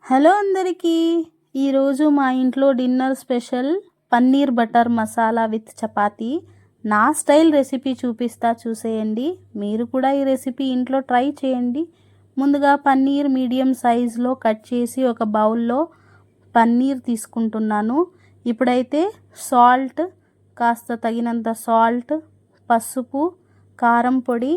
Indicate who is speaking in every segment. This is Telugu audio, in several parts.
Speaker 1: హలో అందరికీ, ఈరోజు మా ఇంట్లో dinner special paneer butter masala with chapati. నా స్టైల్ రెసిపీ చూపిస్తా, చూసేయండి. మీరు కూడా ఈ రెసిపీ ఇంట్లో ట్రై చేయండి. ముందుగా పన్నీర్ మీడియం సైజులో కట్ చేసి ఒక బౌల్లో పన్నీర్ తీసుకుంటున్నాను. ఇప్పుడైతే సాల్ట్, కాస్త తగినంత సాల్ట్, పసుపు, కారం పొడి,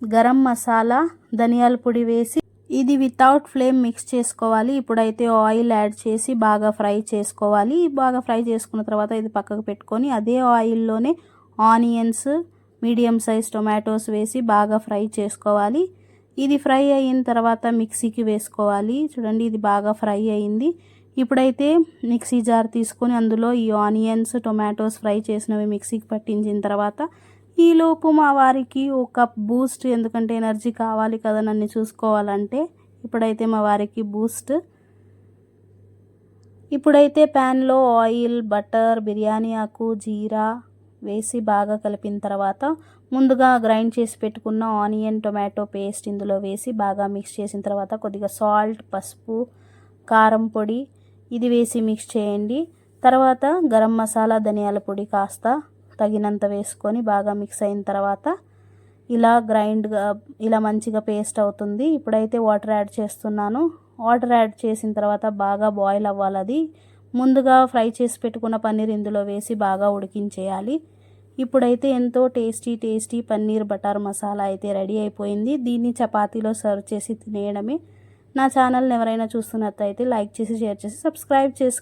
Speaker 1: గరం మసాలా, ధనియాల పొడి వేసి ఇది వితౌట్ ఫ్లేమ్ మిక్స్ చేసుకోవాలి. ఇప్పుడైతే ఆయిల్ యాడ్ చేసి బాగా ఫ్రై చేసుకోవాలి. బాగా ఫ్రై చేసుకున్న తర్వాత ఇది పక్కకు పెట్టుకొని అదే ఆయిల్లోనే ఆనియన్స్, మీడియం సైజ్ టొమాటోస్ వేసి బాగా ఫ్రై చేసుకోవాలి. ఇది ఫ్రై అయిన తర్వాత మిక్సీకి వేసుకోవాలి. చూడండి, ఇది బాగా ఫ్రై అయింది. ఇప్పుడైతే మిక్సీ జార్ తీసుకొని అందులో ఈ ఆనియన్స్, టొమాటోస్ ఫ్రై చేసినవి మిక్సీకి పట్టించిన తర్వాత ఈలోపు మా వారికి ఒక కప్ బూస్ట్, ఎందుకంటే ఎనర్జీ కావాలి కదా నన్ను చూసుకోవాలంటే. ఇప్పుడైతే మా వారికి బూస్ట్. ఇప్పుడైతే ప్యాన్లో ఆయిల్, బటర్, బిర్యానీ ఆకు, జీరా వేసి బాగా కలిపిన తర్వాత ముందుగా గ్రైండ్ చేసి పెట్టుకున్న ఆనియన్, టొమాటో పేస్ట్ ఇందులో వేసి బాగా మిక్స్ చేసిన తర్వాత కొద్దిగా సాల్ట్, పసుపు, కారం పొడి ఇది వేసి మిక్స్ చేయండి. తర్వాత గరం మసాలా, ధనియాల పొడి కాస్త తగినంత వేసుకొని బాగా మిక్స్ అయిన తర్వాత ఇలా మంచిగా పేస్ట్ అవుతుంది. ఇప్పుడైతే వాటర్ యాడ్ చేస్తున్నాను. వాటర్ యాడ్ చేసిన తర్వాత బాగా బాయిల్ అవ్వాలి. అది ముందుగా ఫ్రై చేసి పెట్టుకున్న పన్నీర్ ఇందులో వేసి బాగా ఉడికించేయాలి. ఇప్పుడైతే ఎంతో టేస్టీ పన్నీర్ బటర్ మసాలా అయితే రెడీ అయిపోయింది. దీన్ని చపాతీలో సర్వ్ చేసి తినేయడమే. నా ఛానల్ని ఎవరైనా చూస్తున్నట్లయితే లైక్ చేసి, షేర్ చేసి, సబ్స్క్రైబ్ చేసుకోండి.